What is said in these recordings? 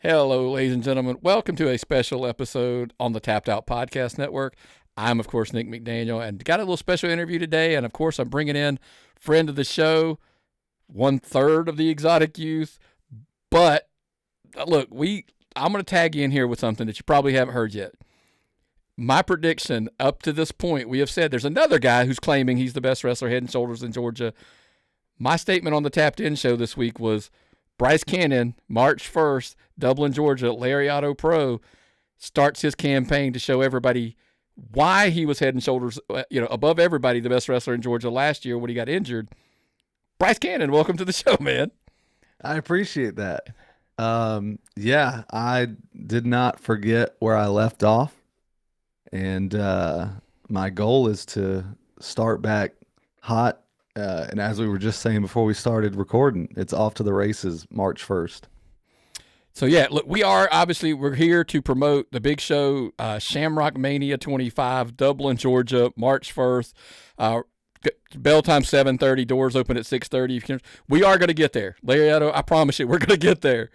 Hello, ladies and gentlemen. Welcome to a special episode on the Tapped Out Podcast Network. I'm, of course, Nick McDaniel, and got a little special interview today. And, of course, I'm bringing in friend of the show, 1/3 of the Exotic Youth. But, look, I'm going to tag you in here with something that you probably haven't heard yet. My prediction up to this point, we have said there's another guy who's claiming he's the best wrestler head and shoulders in Georgia. My statement on the Tapped In show this week was Bryce Cannon, March 1st, Dublin, Georgia, Lariato Pro, starts his campaign to show everybody why he was head and shoulders, above everybody, the best wrestler in Georgia last year when he got injured. Bryce Cannon, welcome to the show, man. I appreciate that. Yeah, I did not forget where I left off, and my goal is to start back hot. And as we were just saying before we started recording, it's off to the races March 1st. So, yeah, look, we're here to promote the big show, Shamrock Mania 25, Dublin, Georgia, March 1st. Bell time 7:30, doors open at 6:30. We are going to get there. Lariato, I promise you, we're going to get there.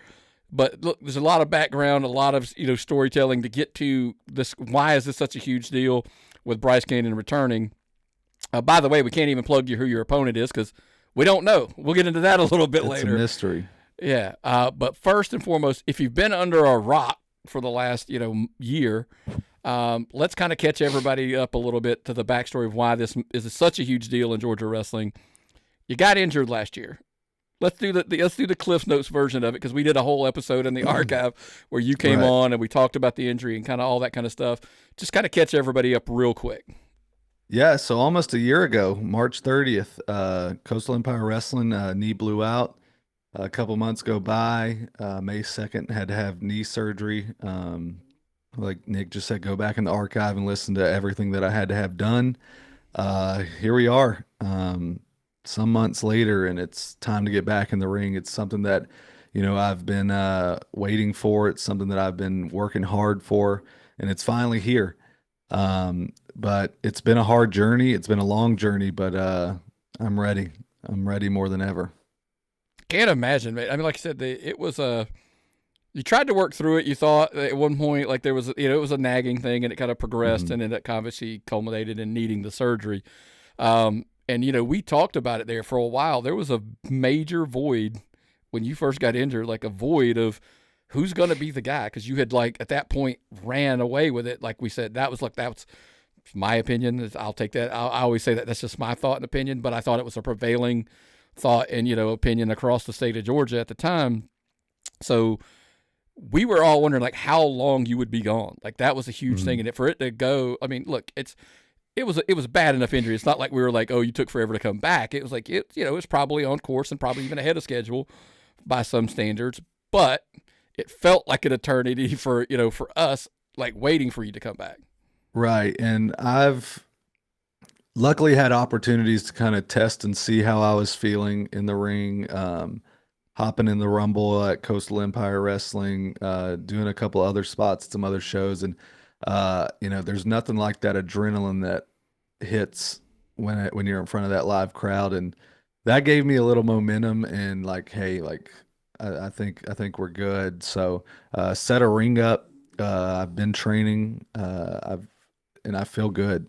But look, there's a lot of background, a lot of storytelling to get to this. Why is this such a huge deal with Bryce Cannon returning? By the way, we can't even plug you who your opponent is because we don't know. We'll get into that a little bit later. It's a mystery. Yeah, but first and foremost, if you've been under a rock for the last year, let's kind of catch everybody up a little bit to the backstory of why this is such a huge deal in Georgia wrestling. You got injured last year. Let's do the Cliff Notes version of it because we did a whole episode in the archive where you came on and we talked about the injury and kind of all that kind of stuff. Just kind of catch everybody up real quick. Yeah, so almost a year ago, March 30th, Coastal Empire Wrestling knee blew out. A couple months go by. May 2nd, had to have knee surgery. Like Nick just said, go back in the archive and listen to everything that I had to have done. Here we are, some months later, and it's time to get back in the ring. It's something that, I've been waiting for. It's something that I've been working hard for, and it's finally here. But it's been a hard journey. It's been a long journey, but I'm ready. I'm ready more than ever. Can't imagine, man. I mean, like I said, it was you tried to work through it. You thought at one point like there was, it was a nagging thing, and it kind of progressed, and then it obviously culminated in needing the surgery. And we talked about it there for a while. There was a major void when you first got injured, like a void of who's going to be the guy, because you had at that point ran away with it. Like we said, that's my opinion. I'll take that. I always say that that's just my thought and opinion, but I thought it was a prevailing thought and opinion across the state of Georgia at the time. So we were all wondering how long you would be gone. Like that was a huge thing, and for it to go, I mean, look, it was a bad enough injury. It's not like we were like, oh, you took forever to come back. It was like it's probably on course and probably even ahead of schedule by some standards, but it felt like an eternity for us, like waiting for you to come back. Right. And I've luckily had opportunities to kind of test and see how I was feeling in the ring, hopping in the Rumble at Coastal Empire Wrestling, doing a couple other spots, some other shows. And, there's nothing like that adrenaline that hits when you're in front of that live crowd. And that gave me a little momentum and hey, I think we're good. So, set a ring up. I've been training. And I feel good.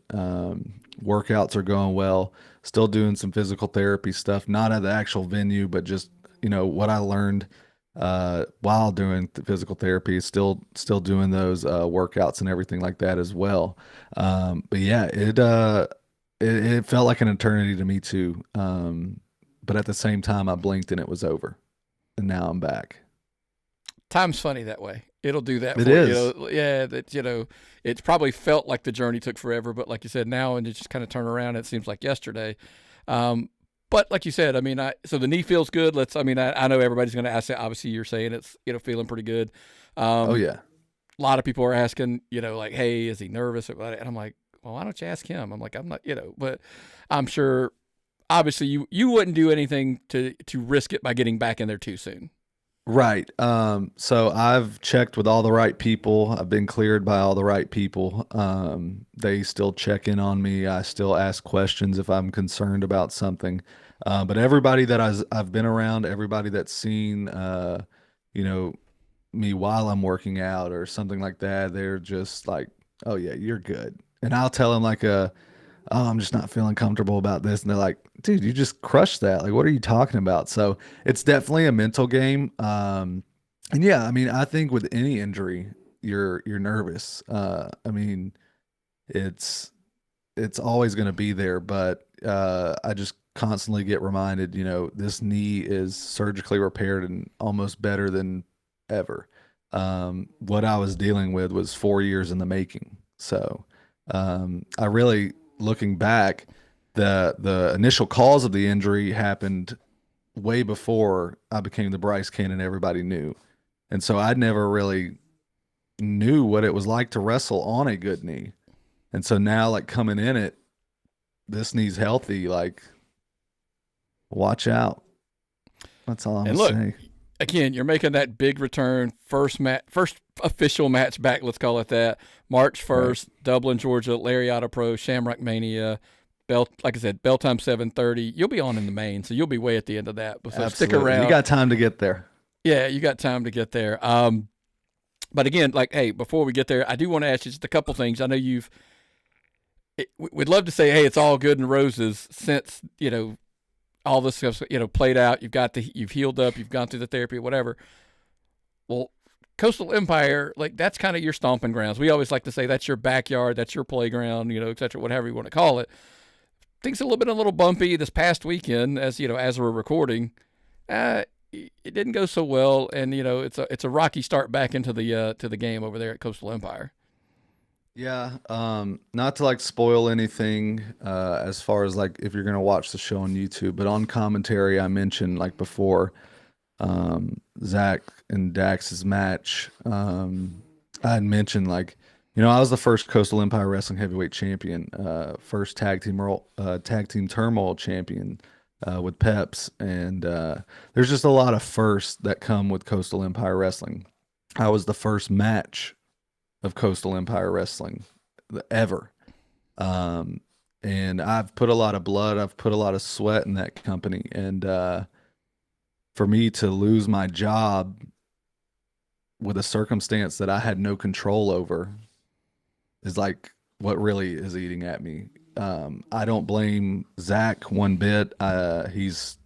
Workouts are going well. Still doing some physical therapy stuff, not at the actual venue, but just what I learned while doing the physical therapy. Still doing those workouts and everything like that as well. But yeah, it felt like an eternity to me too. But at the same time, I blinked and it was over, and now I'm back. Time's funny that way. It'll do that It for is. you. Yeah, it's probably felt like the journey took forever, but like you said, now and you just kind of turn around, it seems like yesterday. But like you said, I mean, so the knee feels good. I know everybody's going to ask that. Obviously, you're saying it's feeling pretty good. Oh yeah. A lot of people are asking, hey, is he nervous about it? And I'm like, well, why don't you ask him? I'm like, I'm not, but I'm sure. Obviously, you wouldn't do anything to risk it by getting back in there too soon. Right. So I've checked with all the right people. I've been cleared by all the right people. They still check in on me. I still ask questions if I'm concerned about something. But everybody that I've been around, everybody that's seen, you know, me while I'm working out or something like that, they're just like, "Oh yeah, you're good." And I'll tell them like "Oh, I'm just not feeling comfortable about this," and they're like, "Dude, you just crushed that. Like, what are you talking about?" So it's definitely a mental game. And yeah, I mean, I think with any injury, you're nervous. I mean, it's it's always going to be there, but I just constantly get reminded, this knee is surgically repaired and almost better than ever. What I was dealing with was 4 years in the making. So I really, looking back, the initial cause of the injury happened way before I became the Bryce Cannon everybody knew. And so I never really knew what it was like to wrestle on a good knee. And so now, like coming in it, this knee's healthy. Like, watch out. That's all I'm And gonna look, say. again, you're making that big return, first official match back, let's call it that. March Right. 1st, Dublin, Georgia, Lariata Pro, Shamrock Mania. Bell, like I said, bell time 7:30. You'll be on in the main, so you'll be way at the end of that. So stick Absolutely. You around. got time to get there. Yeah, you got time to get there. But again, like, hey, before we get there, I do want to ask you just a couple things. I know we'd love to say, hey, it's all good and roses since all this stuff played out. You've healed up, you've gone through the therapy, whatever. Well, Coastal Empire, like that's kind of your stomping grounds. We always like to say that's your backyard, that's your playground, et cetera, whatever you want to call it. Things a little bumpy this past weekend, as as we're recording. It didn't go so well, and it's a rocky start back into the game over there at Coastal Empire. Yeah. Not to like spoil anything, as far as like if you're gonna watch the show on YouTube, but on commentary, I mentioned like before, Zach and Dax's match. I had mentioned like, I was the first Coastal Empire Wrestling Heavyweight Champion, first tag team turmoil champion, with Peps, and there's just a lot of firsts that come with Coastal Empire Wrestling. I was the first match of Coastal Empire Wrestling ever. Um, and I've put a lot of blood, I've put a lot of sweat in that company. And for me to lose my job with a circumstance that I had no control over is like what really is eating at me. I don't blame Zach one bit. He's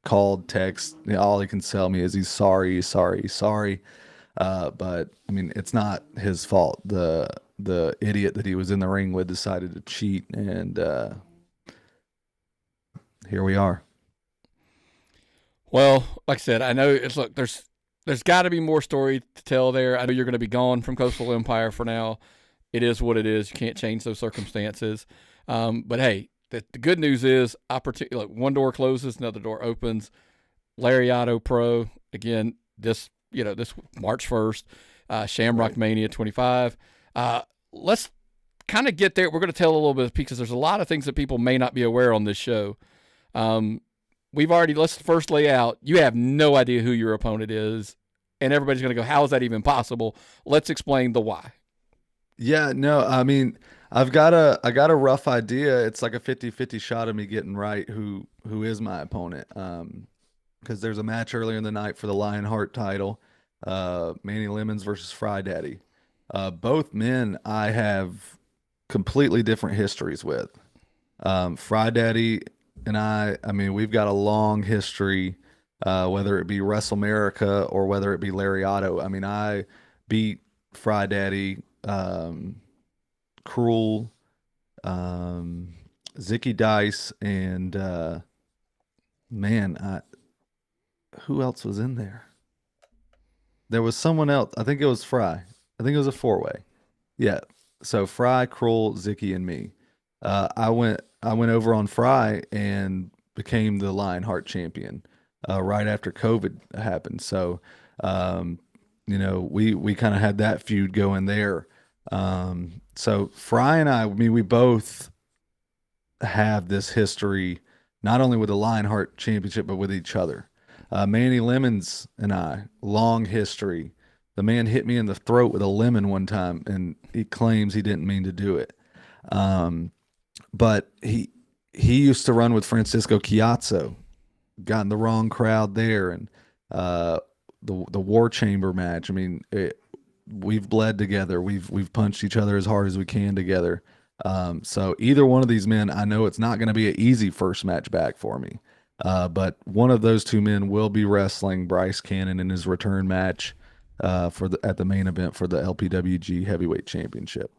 called, text, all he can tell me is he's sorry, sorry, sorry. But I mean, it's not his fault. The idiot that he was in the ring with decided to cheat, and here we are. Well, like I said, I know there's got to be more story to tell there. I know you're going to be gone from Coastal Empire for now. It is what it is. You can't change those circumstances. But hey, the good news is, look, one door closes, another door opens. Lariato Pro again. This March 1st, Shamrock Right. Mania 25. Let's kind of get there. We're going to tell a little bit because there's a lot of things that people may not be aware on this show. Let's first lay out, you have no idea who your opponent is, and everybody's going to go, how is that even possible? Let's explain the why. Yeah, no, I mean, I got a rough idea. It's like a 50-50 shot of me getting right who is my opponent. Because there's a match earlier in the night for the Lionheart title, Manny Lemons versus Frat Daddy. Both men I have completely different histories with. Frat Daddy and I mean, we've got a long history, whether it be WrestleMerica or whether it be Lariato. I mean, I beat Frat Daddy, Cruel, um, Zicky Dice, and man, who else was in there? There was someone else. I think it was Fry. I think it was a four-way. Yeah. So Fry, Kroll, Zicky, and me. I went over on Fry and became the Lionheart champion right after COVID happened. So we kind of had that feud going there. So Fry and I mean, we both have this history not only with the Lionheart championship but with each other. Manny Lemons and I, long history. The man hit me in the throat with a lemon one time, and he claims he didn't mean to do it. But he used to run with Francisco Chiazzo, got in the wrong crowd there, and the War Chamber match. I mean, we've bled together. We've punched each other as hard as we can together. So either one of these men, I know it's not going to be an easy first match back for me. But one of those two men will be wrestling Bryce Cannon in his return match at the main event for the LPWG Heavyweight Championship.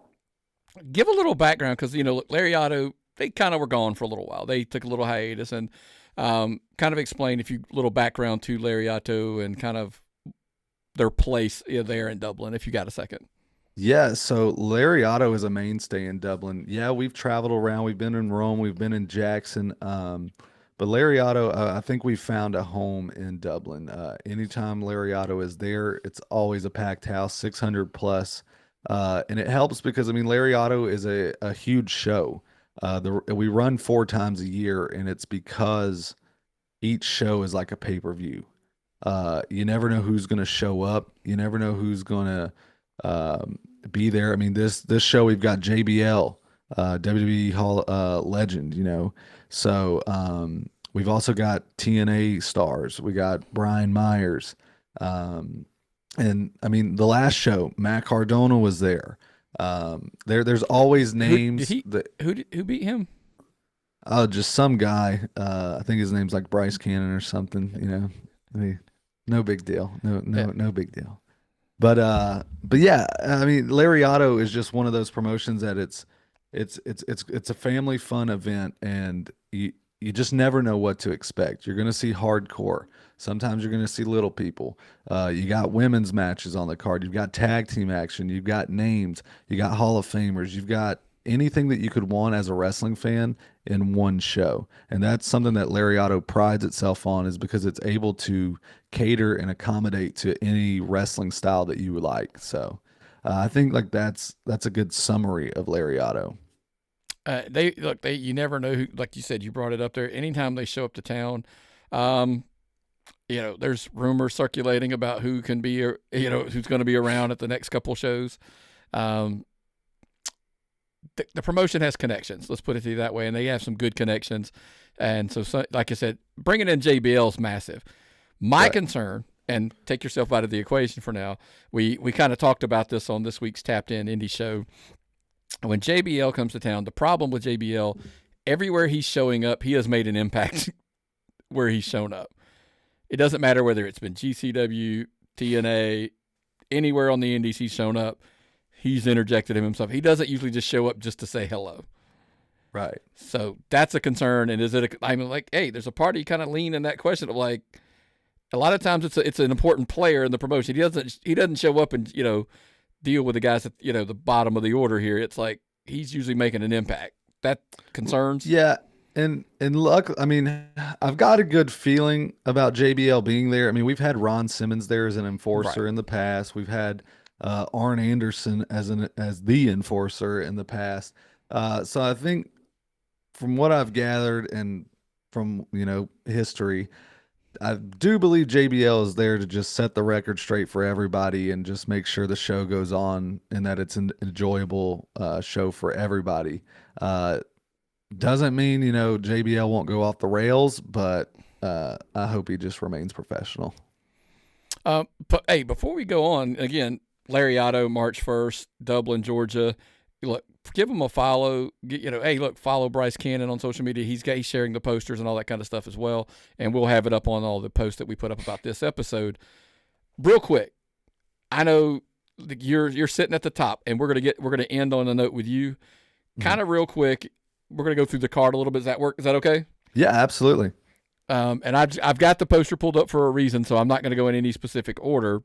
Give a little background because, look, Lariato, they kind of were gone for a little while. They took a little hiatus, and kind of explain little background to Lariato and kind of their place there in Dublin, if you got a second. Yeah, so Lariato is a mainstay in Dublin. Yeah, we've traveled around. We've been in Rome. We've been in Jackson. But Lariato, I think we found a home in Dublin. Anytime Lariato is there, it's always a packed house, 600 plus. And it helps because, I mean, Lariato is a huge show. We run 4 times a year, and it's because each show is like a pay-per-view. You never know who's going to show up. You never know who's going to be there. I mean, this show we've got JBL, WWE legend, So we've also got TNA stars. We got Brian Myers. And I mean, the last show, Matt Cardona was there. There's always names. Who beat him? Oh, just some guy. I think his name's like Bryce Cannon or something. I mean, no big deal. No big deal. But yeah, I mean, Lariato is just one of those promotions that it's a family fun event, and you just never know what to expect. You're gonna see hardcore. Sometimes you're gonna see little people. You got women's matches on the card. You've got tag team action. You've got names. You got Hall of Famers. You've got anything that you could want as a wrestling fan in one show. And that's something that Lariato prides itself on, is because it's able to cater and accommodate to any wrestling style that you would like. So I think like that's a good summary of Lariato. You never know who, like you said, you brought it up there. Anytime they show up to town, there's rumors circulating about who can be, who's going to be around at the next couple shows. The promotion has connections. Let's put it to you that way, and they have some good connections. And so like I said, bringing in JBL is massive. My concern, and take yourself out of the equation for now, we kind of talked about this on this week's Tapped In Indie show. When JBL comes to town, the problem with JBL, everywhere he's showing up, he has made an impact where he's shown up. It doesn't matter whether it's been GCW, TNA, anywhere on the indies he's shown up, he's interjected himself. He doesn't usually just show up just to say hello. Right. So that's a concern. And hey, there's a part you kind of lean in that question of like, a lot of times it's an important player in the promotion. He doesn't show up and, deal with the guys at, the bottom of the order here. It's like, he's usually making an impact. That concerns. Yeah. And luck, I mean, I've got a good feeling about JBL being there. I mean, we've had Ron Simmons there as an enforcer in the past. We've had Arn Anderson as the enforcer in the past. So I think from what I've gathered and from, history, I do believe JBL is there to just set the record straight for everybody and just make sure the show goes on and that it's an enjoyable show for everybody. Doesn't mean, JBL won't go off the rails, but I hope he just remains professional. But hey, before we go on, again, Lariato, March 1st, Dublin, Georgia. Look, give him a follow. Follow Bryce Cannon on social media. He's sharing the posters and all that kind of stuff as well, and we'll have it up on all the posts that we put up about this episode. Real quick, I know you're sitting at the top, and we're gonna end on a note with you. Kind of real quick, we're gonna go through the card a little bit. Does that work? Is that okay? Yeah, absolutely. And I've got the poster pulled up for a reason, so I'm not going to go in any specific order.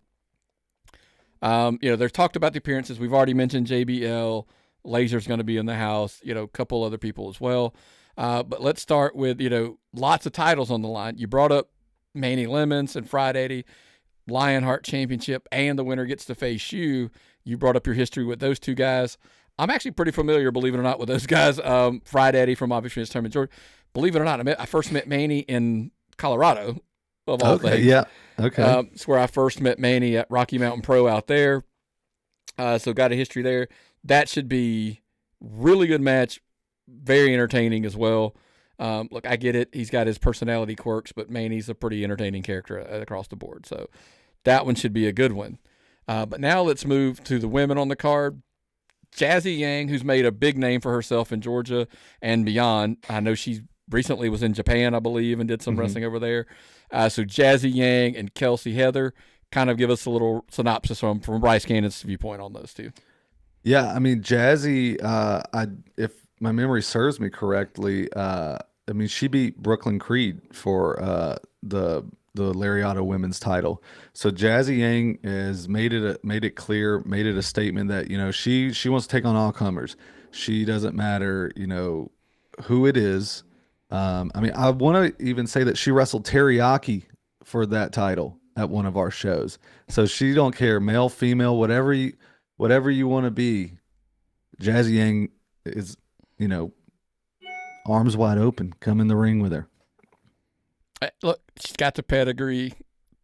They've talked about the appearances. We've already mentioned JBL. Laser's going to be in the house, a couple other people as well. But let's start with, lots of titles on the line. You brought up Manny Lemons and Frat Daddy, Lionheart Championship, and the winner gets to face you. You brought up your history with those two guys. I'm actually pretty familiar, believe it or not, with those guys. Frat Daddy from obviously his term in Georgia. Believe it or not, I first met Manny in Colorado, of all things. Yeah. Okay. It's where I first met Manny at Rocky Mountain Pro out there. So got a history there. That should be really good match, very entertaining as well. Look, I get it. He's got his personality quirks, but Manny's a pretty entertaining character across the board. So that one should be a good one. But now let's move to the women on the card. Jazzy Yang, who's made a big name for herself in Georgia and beyond. I know she recently was in Japan, I believe, and did some wrestling over there. So Jazzy Yang and Kelsey Heather, kind of give us a little synopsis from Bryce Cannon's viewpoint on those two. Yeah, I mean Jazzy, if my memory serves me correctly, I mean she beat Brooklyn Creed for the Lariato women's title. So Jazzy Yang has made it clear, made it a statement that, she wants to take on all comers. She doesn't matter, who it is. I mean, I want to even say that she wrestled Teriyaki for that title at one of our shows. So she don't care, male, female, whatever you want to be. Jazzy Yang is, you know, arms wide open. Come in the ring with her. Look, she's got the pedigree,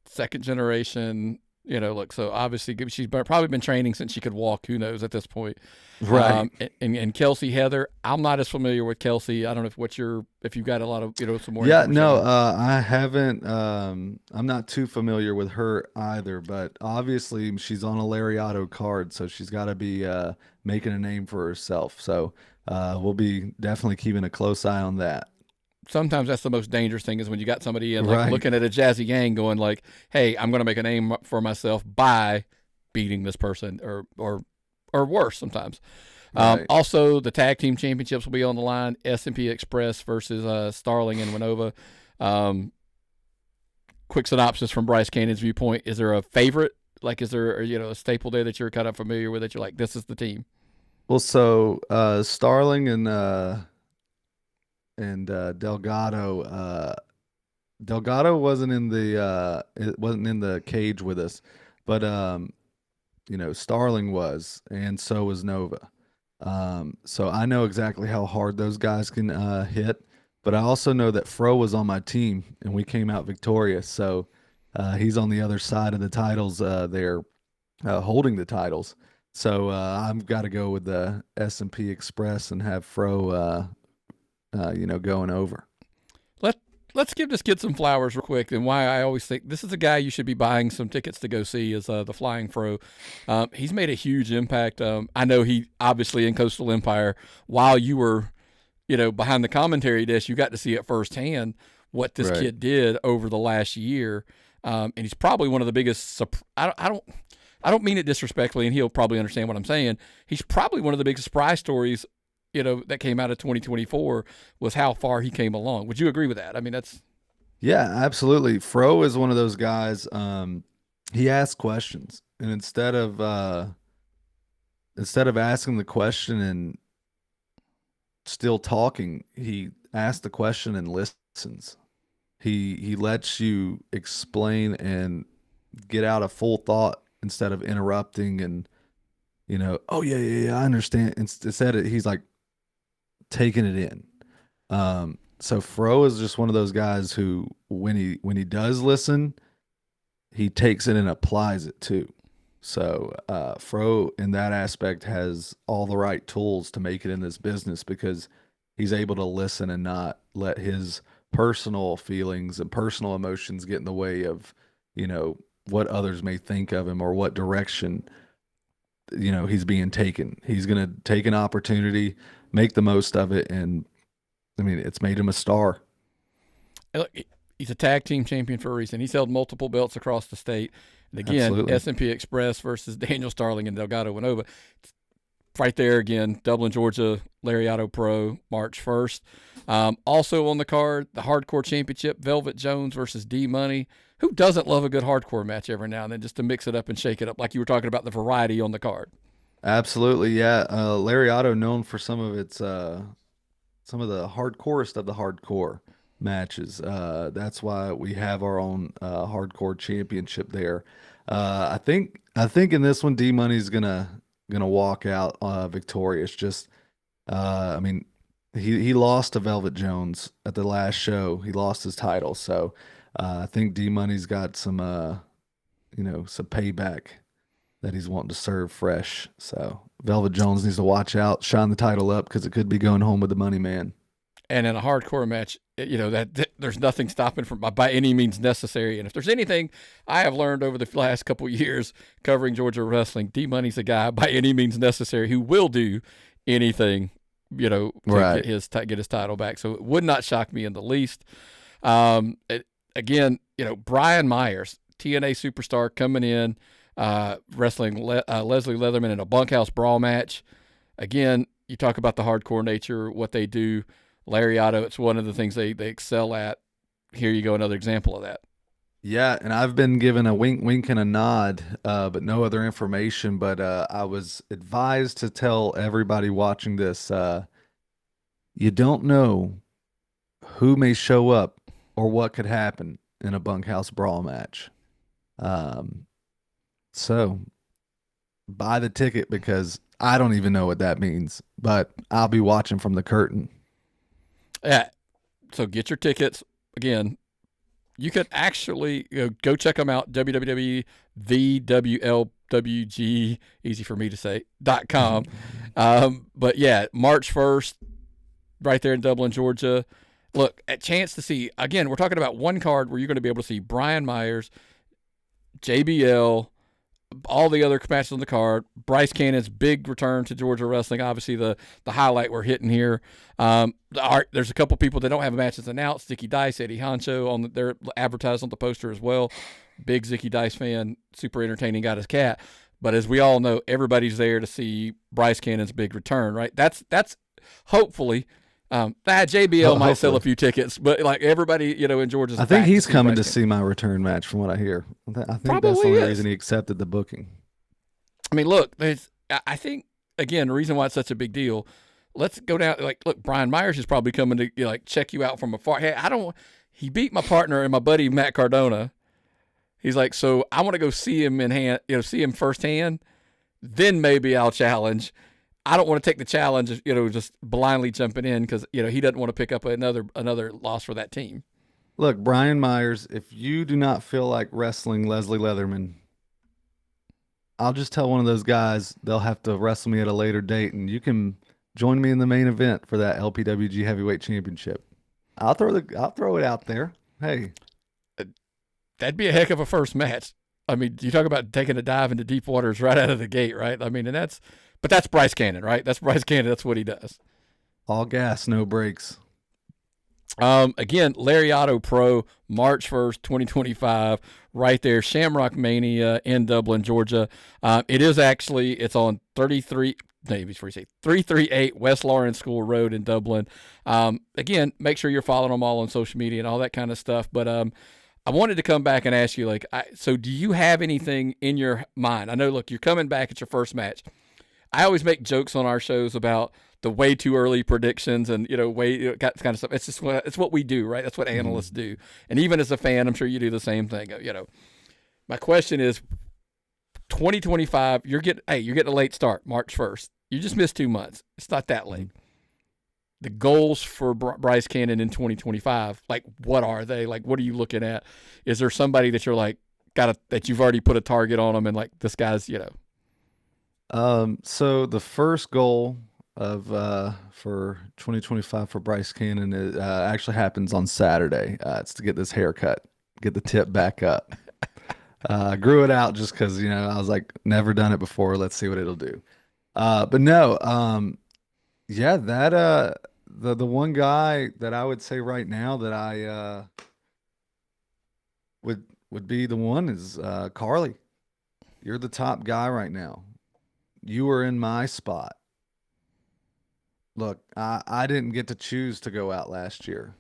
second generation. Look, so obviously she's probably been training since she could walk. Who knows at this point? Right. And Kelsey Heather, I'm not as familiar with Kelsey. I don't know if you've got a lot of some more. Yeah, no, I haven't. I'm not too familiar with her either, but obviously she's on a Lariato card, so she's got to be making a name for herself. So we'll be definitely keeping a close eye on that. Sometimes that's the most dangerous thing is when you got somebody in like Right. looking at a Jazzy Gang going like, "Hey, I'm going to make a name for myself by beating this person," or worse sometimes. Right. Also, the tag team championships will be on the line. S&P Express versus Starling and Winova. Quick synopsis from Bryce Cannon's viewpoint: is there a favorite? Like, is there a staple there that you're kind of familiar with that you're like, this is the team? Well, so Starling and Delgado. Delgado wasn't in the cage with us, but Starling was, and so was Nova. So I know exactly how hard those guys can hit, but I also know that Fro was on my team and we came out victorious. So he's on the other side of the titles there, holding the titles. So I've got to go with the S&P Express and have Fro, going over. Let's give this kid some flowers real quick. And why I always think this is a guy you should be buying some tickets to go see is the Flying Fro. He's made a huge impact. I know he obviously in Coastal Empire while you were, behind the commentary desk, you got to see it firsthand what this Right. kid did over the last year. And he's probably one of the biggest. I don't mean it disrespectfully, and he'll probably understand what I'm saying. He's probably one of the biggest surprise stories that came out of 2024 was how far he came along. Would you agree with that? I mean, that's Yeah, absolutely. Fro is one of those guys. He asks questions, and instead of asking the question and still talking, he asks the question and listens. He lets you explain and get out a full thought instead of interrupting and oh yeah, I understand. Instead, he's like taking it in. So Fro is just one of those guys who, when he does listen, he takes it and applies it too. So Fro, in that aspect, has all the right tools to make it in this business because he's able to listen and not let his personal feelings and personal emotions get in the way of, what others may think of him or what direction, he's being taken. He's going to take an opportunity, make the most of it, and I mean, it's made him a star. look, he's a tag team champion for a reason. He's held multiple belts across the state. And again, Absolutely. S&P Express versus Daniel Starling and Delgado Winova. Right there again, Dublin, Georgia, Lariato Pro, March 1st. Also on the card, the Hardcore Championship, Velvet Jones versus D Money. Who doesn't love a good hardcore match every now and then just to mix it up and shake it up, like you were talking about the variety on the card? Absolutely, yeah. Lariato known for some of the hardcorest of the hardcore matches. That's why we have our own hardcore championship there. I think in this one, D Money's gonna walk out victorious. Just I mean, he lost to Velvet Jones at the last show. He lost his title, so I think D Money's got some payback that he's wanting to serve fresh. So Velvet Jones needs to watch out, shine the title up because it could be going home with the money man. And in a hardcore match, that there's nothing stopping from by any means necessary. And if there's anything I have learned over the last couple of years covering Georgia wrestling, D-Money's a guy by any means necessary who will do anything, to Right. get his title back. So it would not shock me in the least. Again, Brian Myers, TNA superstar, coming in, wrestling Leslie Leatherman in a bunkhouse brawl match. Again, you talk about the hardcore nature, what they do. Lariato, it's one of the things they excel at. Here you go, another example of that. Yeah, and I've been given a wink, wink, and a nod, but no other information. But I was advised to tell everybody watching this, you don't know who may show up or what could happen in a bunkhouse brawl match. Um, so buy the ticket because I don't even know what that means, but I'll be watching from the curtain. Yeah. So get your tickets. Again, you could actually go check them out. www, VWLWG, easy for me to say, .com. But yeah, March 1st, right there in Dublin, Georgia. Look, a chance to see, again, we're talking about one card where you're going to be able to see Brian Myers, JBL, all the other matches on the card. Bryce Cannon's big return to Georgia wrestling, obviously the highlight we're hitting here. There's a couple people that don't have matches announced. Zicky Dice, Eddie Honcho, they're advertised on the poster as well. Big Zicky Dice fan, super entertaining, got his cat. But as we all know, everybody's there to see Bryce Cannon's big return, right? That's hopefully. That JBL might sell a few tickets, but like everybody, in Georgia's. I think he's coming to Cannon. see my return match, from what I hear. I think Probably that's the only is. reason he accepted the booking. I mean, look, I think again, the reason why it's such a big deal. Let's go down. Like, look, Brian Myers is probably coming to check you out from afar. Hey, he beat my partner and my buddy Matt Cardona. He's like, so I want to go see him see him firsthand. Then maybe I'll challenge. I don't want to take the challenge, just blindly jumping in because he doesn't want to pick up another loss for that team. Look, Brian Myers, if you do not feel like wrestling Leslie Leatherman, I'll just tell one of those guys they'll have to wrestle me at a later date, and you can join me in the main event for that LPWG Heavyweight Championship. I'll throw it out there. Hey, that'd be a heck of a first match. I mean, you talk about taking a dive into deep waters right out of the gate, right? I mean, but that's Bryce Cannon, right? That's Bryce Cannon. That's what he does. All gas, no brakes. Again, Lariato Pro, March 1st, 2025, right there, Shamrock Mania in Dublin, Georgia. It's on 338 West Lawrence School Road in Dublin. Again, make sure you're following them all on social media and all that kind of stuff. But I wanted to come back and ask you, so do you have anything in your mind? I know, look, you're coming back at your first match. I always make jokes on our shows about the way too early predictions and kind of stuff. It's just it's what we do, right? That's what analysts do. And even as a fan, I'm sure you do the same thing. My question is, 2025, you're getting a late start, March 1st. You just missed 2 months. It's not that late. The goals for Bryce Cannon in 2025, what are they? What are you looking at? Is there somebody that you're that you've already put a target on them and this guy's, So the first goal of for 2025 for Bryce Cannon actually happens on Saturday. It's to get this haircut, get the tip back up. I grew it out just because I was like, never done it before. Let's see what it'll do. But no, yeah, that the one guy that I would say right now that I would be the one is Carlie. You're the top guy right now. You were in my spot. Look, I didn't get to choose to go out last year,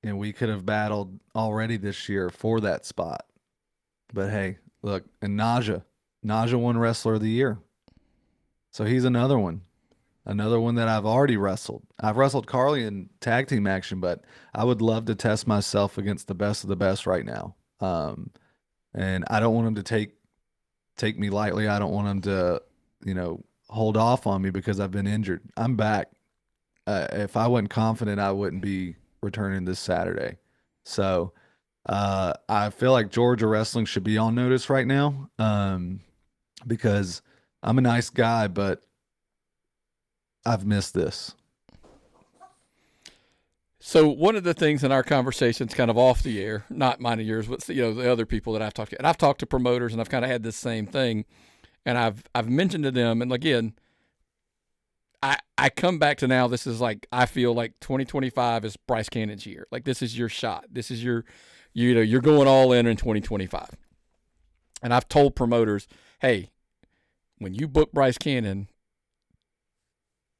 and we could have battled already this year for that spot. But hey, look, and Naja won Wrestler of the Year. So he's another one that I've already wrestled. I've wrestled Carlie in tag team action, but I would love to test myself against the best of the best right now. And I don't want him to take me lightly. I don't want him to, hold off on me because I've been injured. I'm back. If I wasn't confident, I wouldn't be returning this Saturday. So I feel like Georgia wrestling should be on notice right now, because I'm a nice guy, but I've missed this. So one of the things in our conversations, kind of off the air, not mine and yours, but the other people that I've talked to, and I've talked to promoters, and I've kind of had this same thing, and I've mentioned to them, and again, I come back to now. This is like, I feel like 2025 is Bryce Cannon's year. Like, this is your shot. This is you're going all in 2025. And I've told promoters, hey, when you book Bryce Cannon,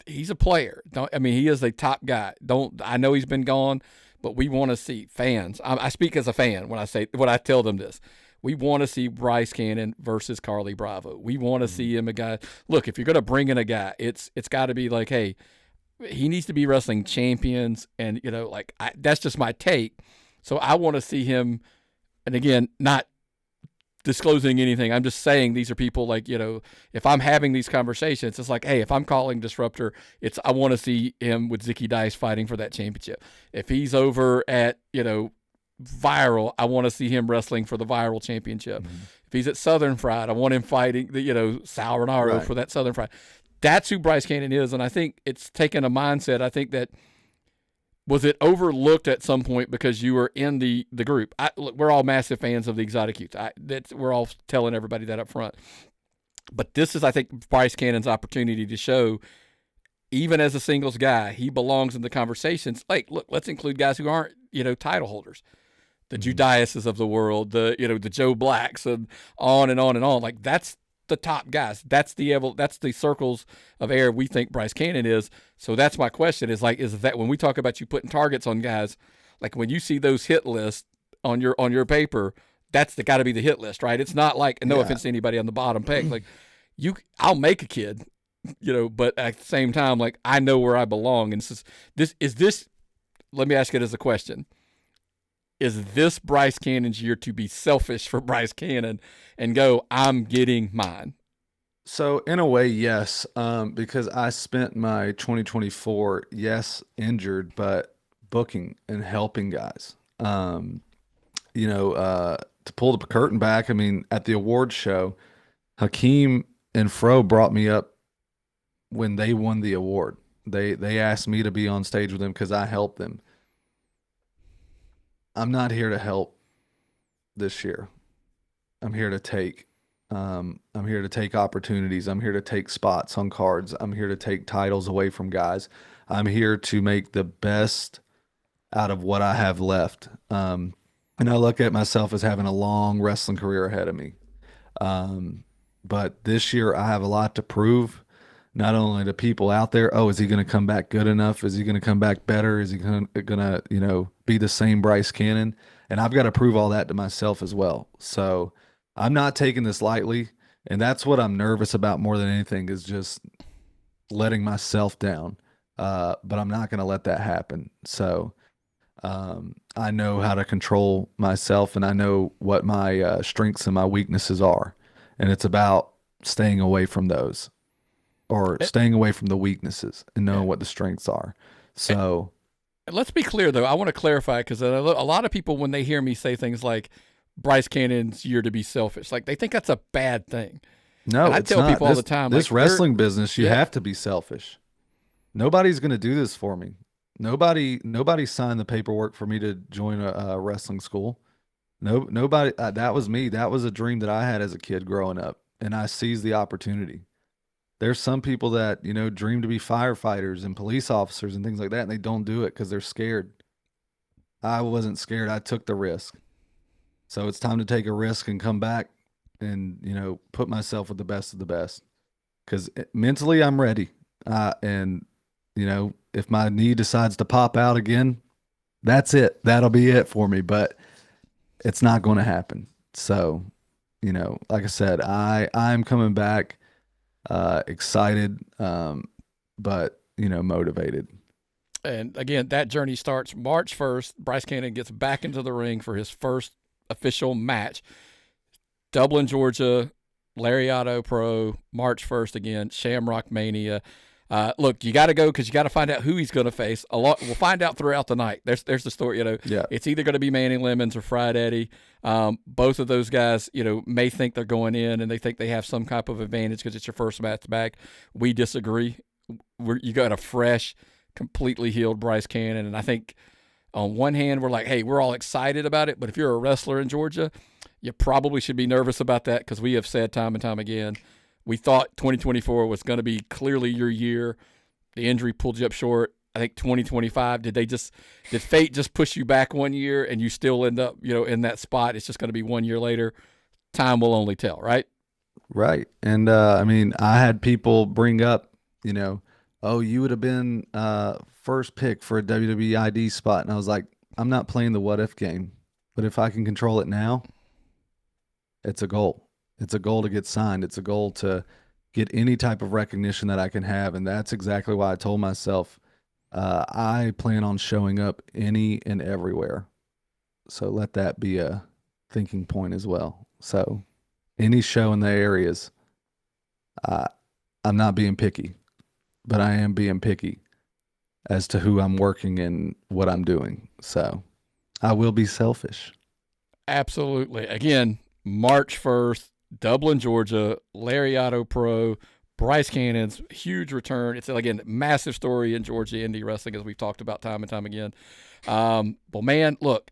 he's a player. He is a top guy. I know he's been gone, but we want to see fans. I speak as a fan when I tell them this. We want to see Bryce Cannon versus Carlie Bravo. We want to see him a guy. Look, if you're going to bring in a guy, it's got to be like, hey, he needs to be wrestling champions, and that's just my take. So I want to see him. And again, not disclosing anything. I'm just saying these are people if I'm having these conversations, it's like, hey, if I'm calling Disruptor, I want to see him with Zicky Dice fighting for that championship. If he's over at, Viral, I want to see him wrestling for the Viral championship. Mm-hmm. If he's at Southern Fried, I want him fighting Sal Renaro for that Southern Fried. That's who Bryce Cannon is, and I think it's taken a mindset. I think that was it overlooked at some point because you were in the group. Look, we're all massive fans of the Exotic Youth. We're all telling everybody that up front. But this is, I think, Bryce Cannon's opportunity to show, even as a singles guy, he belongs in the conversations. Like, look, let's include guys who aren't, title holders. The Judiases of the world, the Joe Blacks, and on and on and on. Like, that's the top guys. That's the circles of air we think Bryce Cannon is. So that's my question: is that when we talk about you putting targets on guys, like when you see those hit lists on your paper, that's got to be the hit list, right? It's not like, no offense to anybody on the bottom peg, like I'll make a kid, but at the same time, like, I know where I belong, and this is. Let me ask it as a question. Is this Bryce Cannon's year to be selfish for Bryce Cannon and go, I'm getting mine? So in a way, yes, because I spent my 2024, injured, but booking and helping guys. To pull the curtain back, at the awards show, Hakeem and Fro brought me up when they won the award. They asked me to be on stage with them because I helped them. I'm not here to help this year. I'm here to take. I'm here to take opportunities. I'm here to take spots on cards. I'm here to take titles away from guys. I'm here to make the best out of what I have left. And I look at myself as having a long wrestling career ahead of me. But this year I have a lot to prove, not only to people out there. Oh, is he going to come back good enough? Is he going to come back better? Is he going to, be the same Bryce Cannon? And I've got to prove all that to myself as well. So I'm not taking this lightly. And that's what I'm nervous about more than anything, is just letting myself down. But I'm not going to let that happen. So I know how to control myself, and I know what my strengths and my weaknesses are. And it's about staying away from those, or staying away from the weaknesses and knowing what the strengths are. So let's be clear, though. I want to clarify, because a lot of people, when they hear me say things like Bryce Cannon's year to be selfish, like, they think that's a bad thing. No, and I tell people all the time, this wrestling business, you have to be selfish. Nobody's going to do this for me. Nobody signed the paperwork for me to join a wrestling school. Nobody. That was me. That was a dream that I had as a kid growing up, and I seized the opportunity. There's some people that, dream to be firefighters and police officers and things like that, and they don't do it because they're scared. I wasn't scared. I took the risk. So it's time to take a risk and come back and, put myself with the best of the best, because mentally I'm ready. And, if my knee decides to pop out again, that's it. That'll be it for me, but it's not going to happen. So, like I said, I'm coming back. Excited, but motivated. And again, that journey starts March 1st. Bryce Cannon gets back into the ring for his first official match. Dublin, Georgia, Lariato Pro, March 1st again, Shamrock Mania. Look, you got to go, because you got to find out who he's going to face. We'll find out throughout the night. There's the story. It's either going to be Manny Lemons or Frat Daddy. Both of those guys, may think they're going in and they think they have some type of advantage because it's your first match back. We disagree. You got a fresh, completely healed Bryce Cannon. And I think on one hand, we're like, hey, we're all excited about it. But if you're a wrestler in Georgia, you probably should be nervous about that because we have said time and time again, we thought 2024 was going to be clearly your year. The injury pulled you up short. I think 2025, did fate just push you back 1 year and you still end up, in that spot? It's just going to be 1 year later. Time will only tell, right? Right. And I mean, I had people bring up, oh, you would have been first pick for a WWE ID spot. And I was like, I'm not playing the what if game. But if I can control it now, it's a goal. It's a goal to get signed. It's a goal to get any type of recognition that I can have. And that's exactly why I told myself I plan on showing up any and everywhere. So let that be a thinking point as well. So any show in the areas, I'm not being picky, but I am being picky as to who I'm working and what I'm doing. So I will be selfish. Absolutely. Again, March 1st, Dublin, Georgia, Lariato Pro, Bryce Cannon's huge return. It's, again, massive story in Georgia indie wrestling, as we've talked about time and time again. Well, man, look,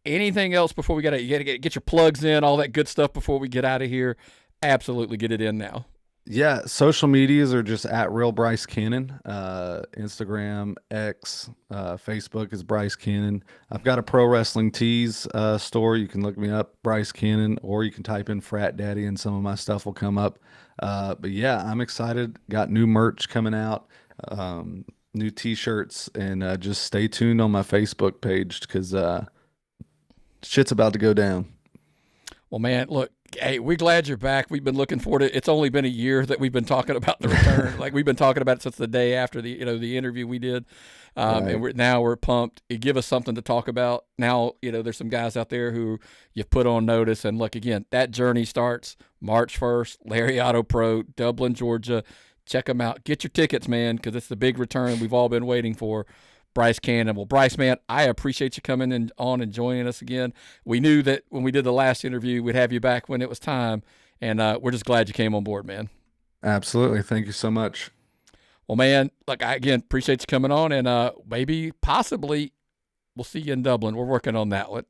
anything else before you got to get your plugs in, all that good stuff before we get out of here? Absolutely, get it in now. Yeah, social medias are just at Real Bryce Cannon. Instagram, X, Facebook is Bryce Cannon. I've got a Pro Wrestling Tees store. You can look me up, Bryce Cannon, or you can type in Frat Daddy and some of my stuff will come up. But yeah, I'm excited. Got new merch coming out, new T-shirts, and just stay tuned on my Facebook page because shit's about to go down. Well, man, look, hey, we're glad you're back. We've been looking forward to it. It's only been a year that we've been talking about the return. Like, we've been talking about it since the day after the interview we did. Right. And we're pumped. It give us something to talk about. Now, there's some guys out there who you've put on notice. And look, again, that journey starts March 1st, Lariato Pro, Dublin, Georgia. Check them out. Get your tickets, man, because it's the big return we've all been waiting for. Bryce Cannon. Well, Bryce, man, I appreciate you coming on and joining us again. We knew that when we did the last interview, we'd have you back when it was time, and we're just glad you came on board, man. Absolutely. Thank you so much. Well, man, look, I again appreciate you coming on, and maybe, possibly, we'll see you in Dublin. We're working on that one.